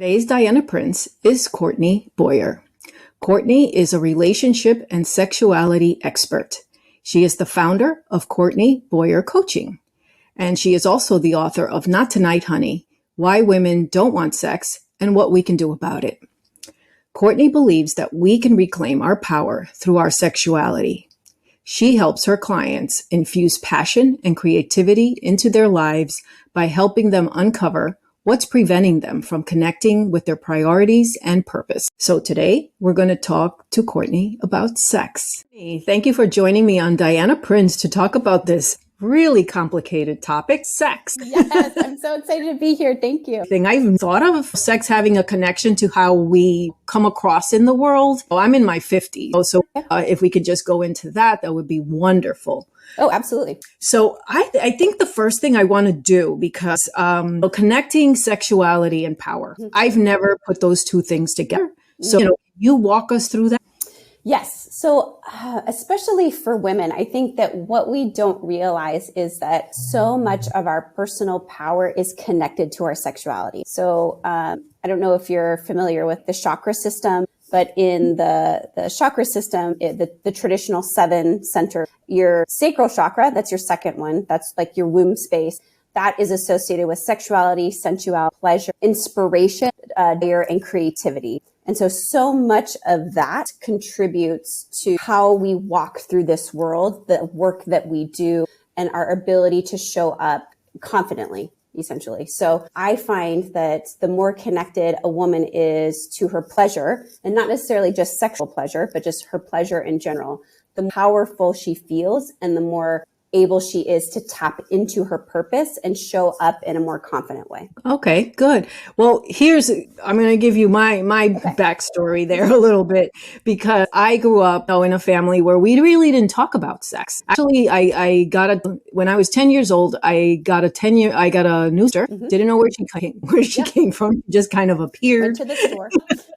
Today's Diana Prince is Courtney Boyer. Courtney is a relationship and sexuality expert. She is the founder of Courtney Boyer Coaching, and she is also the author of Not Tonight, Honey, Why Women Don't Want Sex and What We Can Do About It. Courtney believes that we can reclaim our power through our sexuality. She helps her clients infuse passion and creativity into their lives by helping them uncover what's preventing them from connecting with their priorities and purpose. So today, we're going to talk to Courtney about sex. Hey, thank you for joining me on Diana Prince to talk about this really complicated topic, sex. Yes, I'm so excited to be here. Thank you. I've thought of sex having a connection to how we come across in the world. Oh, I'm in my 50s. So if we could just go into that, that would be wonderful. Oh, absolutely. So I think the first thing I want to do, because connecting sexuality and power, I've never put those two things together. So, you walk us through that? Yes. So especially for women, I think that what we don't realize is that so much of our personal power is connected to our sexuality. So I don't know if you're familiar with the chakra system, but in the chakra system, the traditional 7 center, your sacral chakra, that's your second one. That's like your womb space. That is associated with sexuality, sensuality, pleasure, inspiration, and creativity. And so much of that contributes to how we walk through this world, the work that we do, and our ability to show up confidently, essentially. So I find that the more connected a woman is to her pleasure, and not necessarily just sexual pleasure, but just her pleasure in general, the more powerful she feels and the more able she is to tap into her purpose and show up in a more confident way. Okay, good. Well, I'm going to give you my backstory there a little bit, because I grew up in a family where we really didn't talk about sex. Actually, when I was 10 years old, I got a new sister. Didn't know where she came from. Just kind of appeared. Went to the store.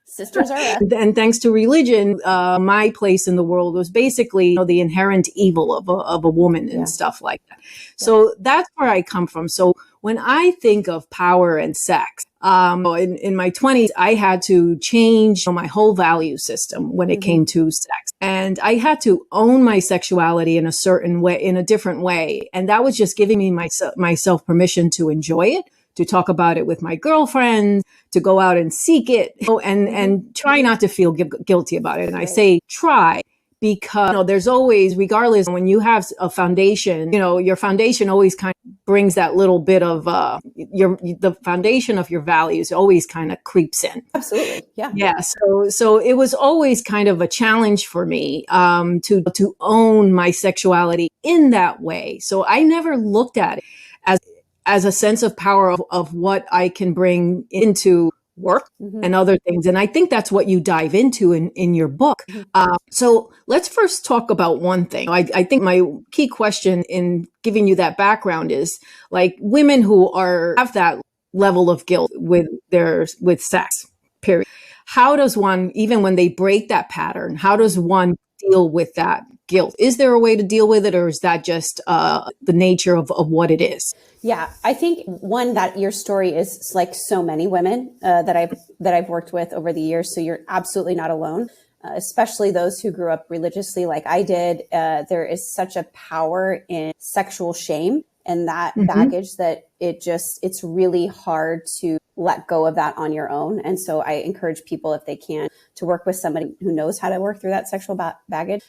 Sisters are us. And thanks to religion, my place in the world was basically the inherent evil of a woman and stuff like that. So that's where I come from. So when I think of power and sex, in my 20s, I had to change my whole value system when it came to sex. And I had to own my sexuality in a certain way, in a different way. And that was just giving me myself permission to enjoy it, to talk about it with my girlfriends, to go out and seek it, and try not to feel guilty about it. And I say try, because there's always, regardless, when you have a foundation, your foundation always kind of brings that little bit of the foundation of your values always kind of creeps in. Absolutely, yeah. Yeah. So it was always kind of a challenge for me to own my sexuality in that way. So I never looked at it as a sense of power of what I can bring into work and other things. And I think that's what you dive into in your book. So let's first talk about one thing. I think my key question in giving you that background is, like, women who have that level of guilt with sex, period. How does one, even when they break that pattern, how does one deal with that guilt? Is there a way to deal with it, or is that just the nature of what it is? Yeah, I think one, that your story is like so many women that I've worked with over the years. So you're absolutely not alone, especially those who grew up religiously like I did. There is such a power in sexual shame and that baggage that it's really hard to let go of that on your own. And so I encourage people, if they can, to work with somebody who knows how to work through that sexual baggage.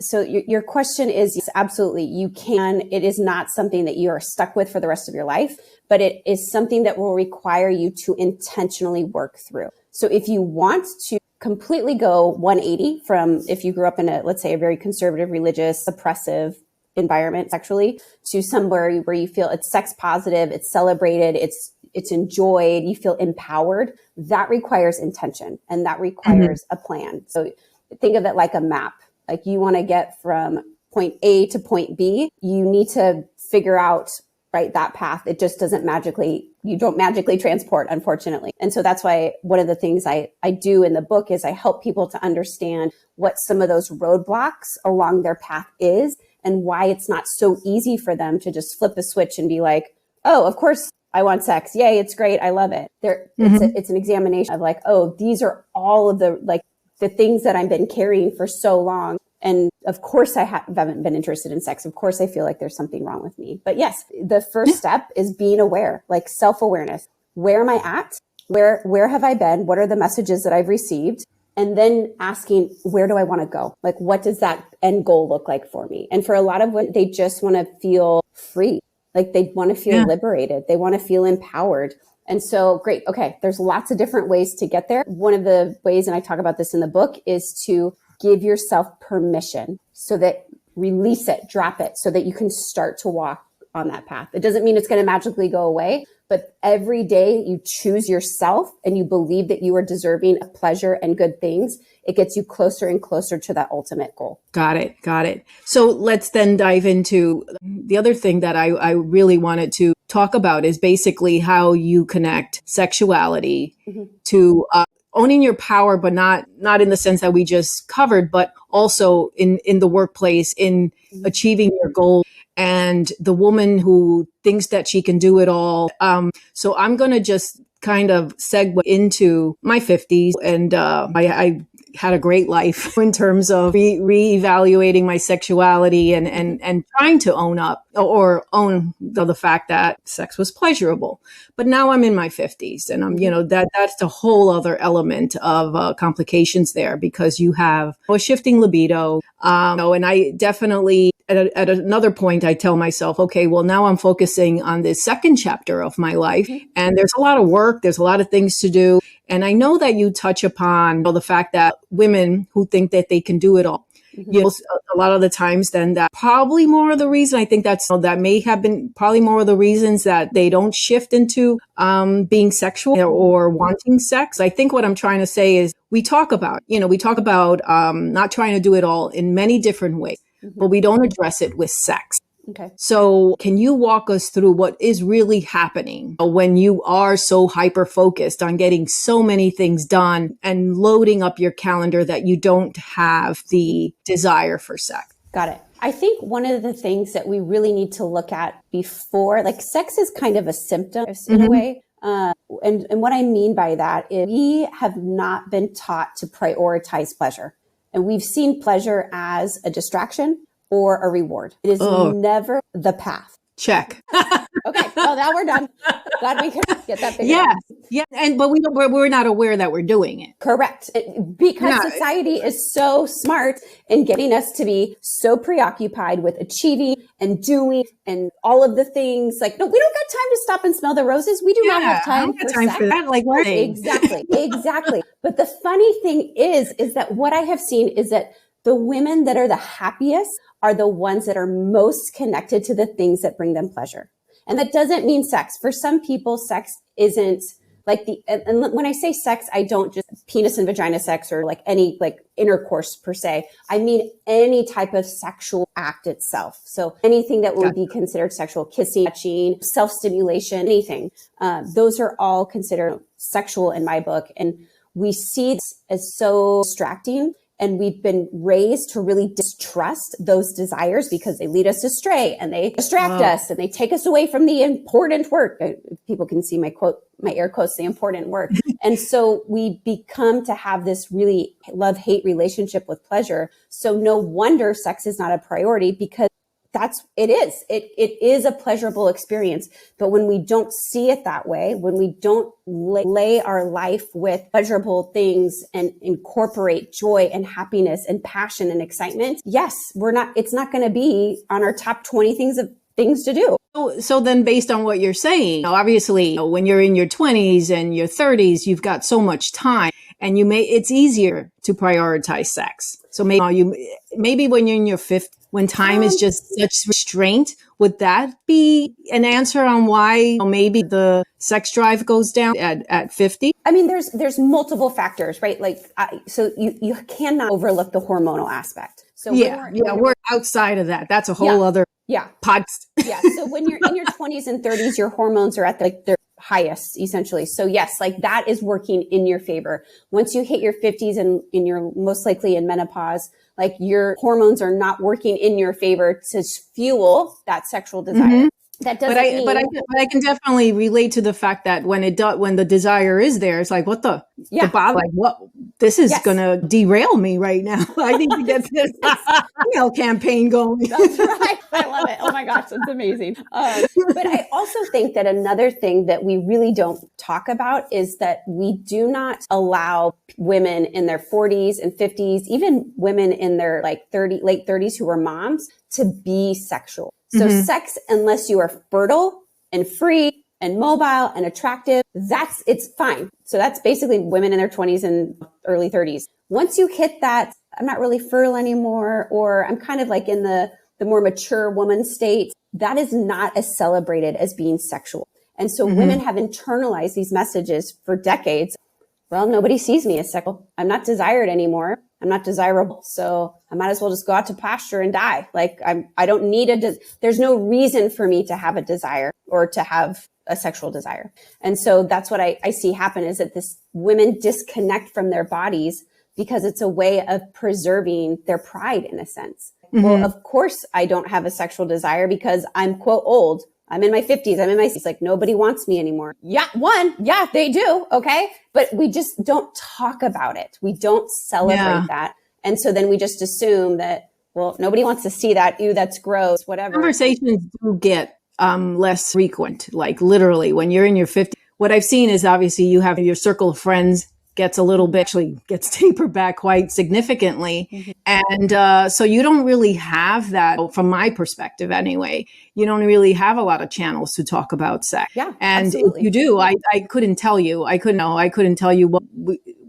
So your question is, yes, absolutely, you can. It is not something that you are stuck with for the rest of your life, but it is something that will require you to intentionally work through. So if you want to completely go 180 from, if you grew up in let's say a very conservative, religious, oppressive environment sexually, to somewhere where you feel it's sex positive, it's celebrated, it's enjoyed, you feel empowered, that requires intention and that requires a plan. So think of it like a map. Like, you want to get from point A to point B, you need to figure out, right, that path. It just you don't magically transport, unfortunately. And so that's why one of the things I do in the book is I help people to understand what some of those roadblocks along their path is and why it's not so easy for them to just flip a switch and be like, oh, of course I want sex. Yay, it's great. I love it. It's an examination of like, oh, these are all of the things that I've been carrying for so long. And of course I haven't been interested in sex. Of course I feel like there's something wrong with me. But yes, the first step is being aware, like self-awareness. Where am I at? Where have I been? What are the messages that I've received? And then asking, where do I want to go? Like, what does that end goal look like for me? And for a lot of women, they just want to feel free. Like they want to feel liberated. They want to feel empowered. And so great. Okay. There's lots of different ways to get there. One of the ways, and I talk about this in the book, is to give yourself permission so that release it, drop it so that you can start to walk on that path. It doesn't mean it's going to magically go away, but every day you choose yourself and you believe that you are deserving of pleasure and good things, it gets you closer and closer to that ultimate goal. Got it. So let's then dive into the other thing that I really wanted to talk about is basically how you connect sexuality to owning your power, but not in the sense that we just covered, but also in the workplace, in achieving your goal. And the woman who thinks that she can do it all. So I'm going to just kind of segue into my 50s. And I had a great life in terms of reevaluating my sexuality and trying to own up or own the fact that sex was pleasurable. But now I'm in my 50s and I'm, that's a whole other element of complications there because you have a shifting libido. And I definitely, at another point, I tell myself, okay, well, now I'm focusing on this second chapter of my life. And there's a lot of work. There's a lot of things to do. And I know that you touch upon the fact that women who think that they can do it all, a lot of the times then that probably more of the reason, I think that may have been probably more of the reasons that they don't shift into being sexual or wanting sex. I think what I'm trying to say is we talk about not trying to do it all in many different ways, but we don't address it with sex. Okay. So can you walk us through what is really happening when you are so hyper focused on getting so many things done and loading up your calendar that you don't have the desire for sex? Got it. I think one of the things that we really need to look at before, like sex is kind of a symptom in a way. And what I mean by that is we have not been taught to prioritize pleasure. And we've seen pleasure as a distraction or a reward. It is never the path. Check. Okay. Well, now we're done. Glad we could get that figured out. Yeah. But we're not aware that we're doing it. Correct. Because society is so smart in getting us to be so preoccupied with achieving and doing and all of the things. Like, no, we don't got time to stop and smell the roses. We do not have time for sex. For that. Like, what? Exactly. But the funny thing is that what I have seen is that the women that are the happiest are the ones that are most connected to the things that bring them pleasure. And that doesn't mean sex. For some people, sex isn't like and when I say sex, I don't just penis and vagina sex or like any like intercourse per se. I mean any type of sexual act itself. So anything that would be considered sexual, kissing, touching, self-stimulation, anything. Those are all considered sexual in my book. And we see this as so distracting. And we've been raised to really distrust those desires because they lead us astray and they distract us and they take us away from the important work. People can see my air quotes, the important work. And so we become to have this really love-hate relationship with pleasure. So no wonder sex is not a priority because it is a pleasurable experience. But when we don't see it that way, when we don't lay our life with pleasurable things and incorporate joy and happiness and passion and excitement, it's not going to be on our top 20 things to do. So then based on what you're saying, obviously when you're in your 20s and your 30s, you've got so much time and it's easier to prioritize sex. So maybe when you're in your 50s, when time is just such restraint, would that be an answer on why maybe the sex drive goes down at 50? I mean, there's multiple factors, right? Like, so you cannot overlook the hormonal aspect. So we're outside of that. That's a whole other podcast. So when you're in your 20s and 30s, your hormones are at their highest, essentially. So yes, like that is working in your favor. Once you hit your 50s and you're most likely in menopause, like your hormones are not working in your favor to fuel that sexual desire. That doesn't mean. But I can definitely relate to the fact that when the desire is there, it's like, what the bother? Like, what? This is gonna derail me right now. I need to get this campaign going. That's right. I love it. Oh my gosh, that's amazing. But I also think that another thing that we really don't talk about is that we do not allow women in their 40s and 50s, even women in their late 30s who are moms, to be sexual. So sex, unless you are fertile and free and mobile and attractive, it's fine. So that's basically women in their 20s and early 30s. Once you hit that, I'm not really fertile anymore, or I'm kind of like in the more mature woman state, that is not as celebrated as being sexual. And so women have internalized these messages for decades. Well, nobody sees me as sexual. I'm not desired anymore. I'm not desirable. So I might as well just go out to pasture and die. Like I don't need there's no reason for me to have a desire or to have a sexual desire. And so that's what I see happen, is that women disconnect from their bodies because it's a way of preserving their pride in a sense. Well, of course I don't have a sexual desire because I'm quote old. I'm in my 50s. I'm in my 60s. Like nobody wants me anymore. Yeah, they do. Okay. But we just don't talk about it. We don't celebrate that. And so then we just assume that, well, nobody wants to see that. Ew, that's gross, whatever. Conversations do get less frequent. Like literally when you're in your 50s, what I've seen is obviously you have your circle of friends gets a little bit, actually gets tapered back quite significantly. And so you don't really have that, from my perspective anyway, you don't really have a lot of channels to talk about sex. Yeah, and absolutely. if you do, I couldn't tell you. I couldn't tell you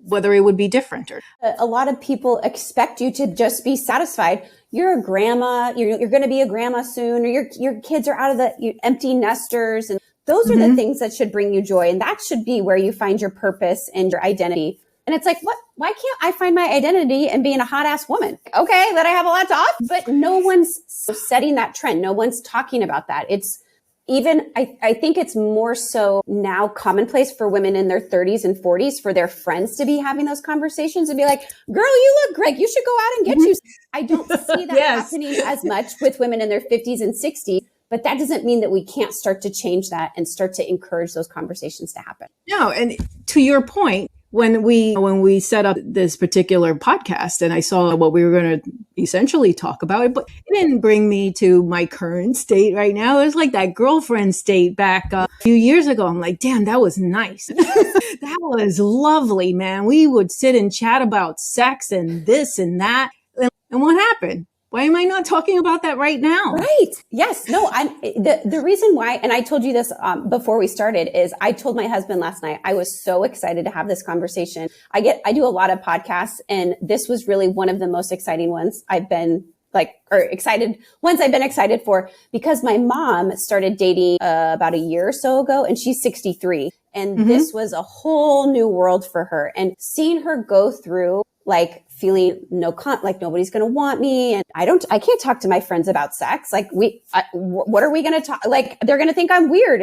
whether it would be different. A lot of people expect you to just be satisfied. You're a grandma, you're going to be a grandma soon, or your kids are out of the empty nesters, and those are the things that should bring you joy. And that should be where you find your purpose and your identity. And it's like, why can't I find my identity in being a hot ass woman? Okay, that I have a lot to offer. But no one's setting that trend. No one's talking about that. It's even, I think it's more so now commonplace for women in their 30s and 40s for their friends to be having those conversations and be like, girl, you look great. You should go out and get you. I don't see that happening as much with women in their 50s and 60s. But that doesn't mean that we can't start to change that and start to encourage those conversations to happen. No, and to your point, when we set up this particular podcast and I saw what we were going to essentially talk about, but it didn't bring me to my current state right now. It was like that girlfriend state back a few years ago. I'm like, damn, that was nice. That was lovely, man. We would sit and chat about sex and this and that. And what happened? Why am I not talking about that right now? Right. Yes. No, the reason why, and I told you this before we started, is I told my husband last night, I was so excited to have this conversation. I do a lot of podcasts, and this was really one of the most exciting ones I've been excited for, because my mom started dating about a year or so ago, and she's 63. And this was a whole new world for her. And seeing her go through like feeling like nobody's going to want me. And I can't talk to my friends about sex. Like what are we going to talk? Like they're going to think I'm weird.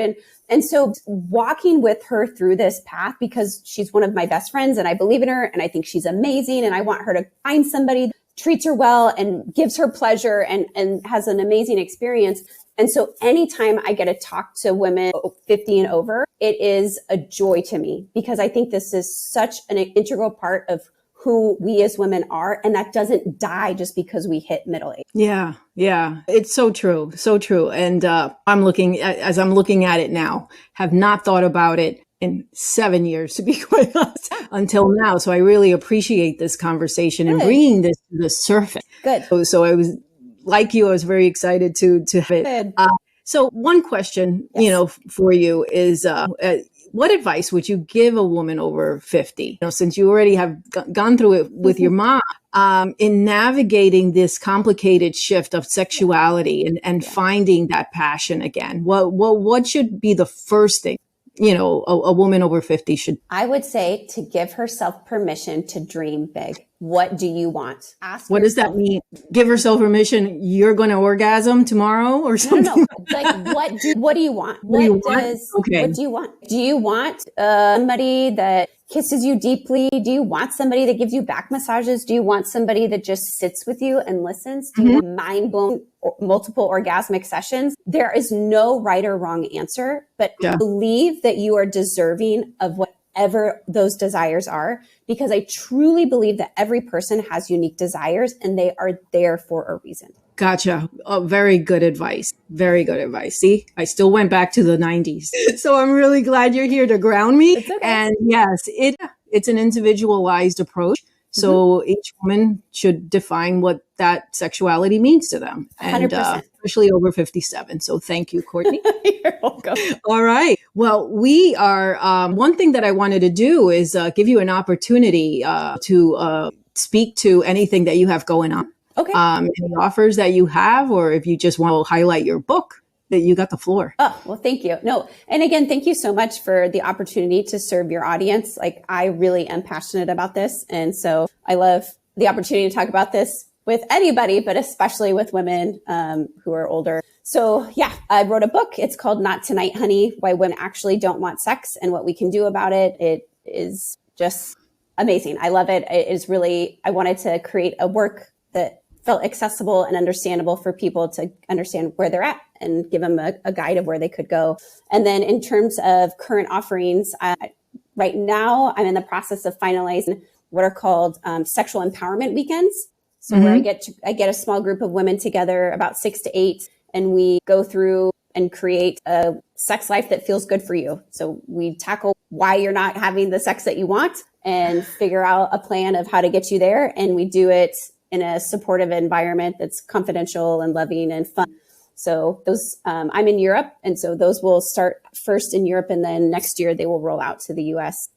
And so walking with her through this path, because she's one of my best friends and I believe in her and I think she's amazing. And I want her to find somebody that treats her well and gives her pleasure and has an amazing experience. And so anytime I get to talk to women 50 and over, it is a joy to me, because I think this is such an integral part of who we as women are. And that doesn't die just because we hit middle age. Yeah. Yeah. It's so true. So true. And I'm looking at it now, have not thought about it in 7 years, to be quite honest, until now. So I really appreciate this conversation and bringing this to the surface. Good. So I was like you, I was very excited to have it. So one question, for you is, what advice would you give a woman over 50? Since you already have gone through it with your mom, in navigating this complicated shift of sexuality and finding that passion again, what should be the first thing, a woman over 50 should? I would say to give herself permission to dream big. what do you want? Ask what yourself, does that mean? Give herself permission. You're going to orgasm tomorrow or something? No. Like, what do you want? What do you want? Do you want somebody that kisses you deeply? Do you want somebody that gives you back massages? Do you want somebody that just sits with you and listens? Do you want mind-blown multiple orgasmic sessions? There is no right or wrong answer, but believe that you are deserving of whatever those desires are, because I truly believe that every person has unique desires and they are there for a reason. Gotcha. Oh, very good advice. Very good advice. See, I still went back to the 90s. So I'm really glad you're here to ground me. It's okay. And yes, it's an individualized approach. So each woman should define what that sexuality means to them. And 100%. Especially over 57. So thank you, Courtney. You're welcome. All right. Well, we are, one thing that I wanted to do is give you an opportunity to speak to anything that you have going on. Okay. Any offers that you have, or if you just want to highlight your book, that you got the floor. Oh, well, thank you. No. And again, thank you so much for the opportunity to serve your audience. Like, I really am passionate about this. And so I love the opportunity to talk about this with anybody, but especially with women who are older. So yeah, I wrote a book. It's called Not Tonight, Honey, Why Women Actually Don't Want Sex and What We Can Do About It. It is just amazing. I love it. It is really, I wanted to create a work that felt accessible and understandable for people to understand where they're at and give them a guide of where they could go. And then in terms of current offerings, right now I'm in the process of finalizing what are called sexual empowerment weekends. So where I get a small group of women together, about 6 to 8, and we go through and create a sex life that feels good for you. So we tackle why you're not having the sex that you want and figure out a plan of how to get you there. And we do it in a supportive environment that's confidential and loving and fun. So those, I'm in Europe. And so those will start first in Europe. And then next year they will roll out to the US.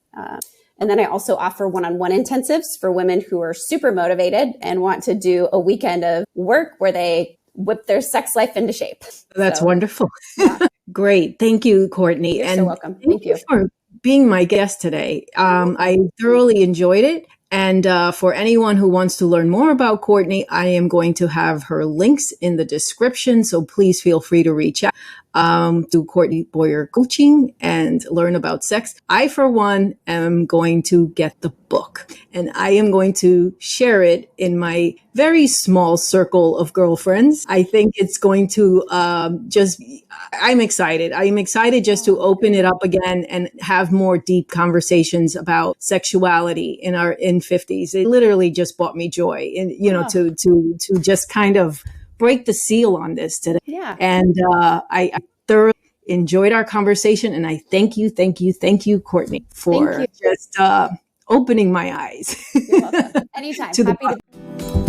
And then I also offer one-on-one intensives for women who are super motivated and want to do a weekend of work where they whip their sex life into shape. That's wonderful. Yeah. Great. Thank you, Courtney. You're so welcome. Thank you for being my guest today. I thoroughly enjoyed it. And for anyone who wants to learn more about Courtney, I am going to have her links in the description. So please feel free to reach out to Courtney Boyer Coaching and learn about sex. I, for one, am going to get the book and I am going to share it in my very small circle of girlfriends. I think it's going to I'm excited. I'm excited just to open it up again and have more deep conversations about sexuality in 50s. It literally just brought me joy and, to just kind of break the seal on this today. Yeah. And I thoroughly enjoyed our conversation. And I thank you, Courtney, for just opening my eyes. You're welcome. Anytime. Happy to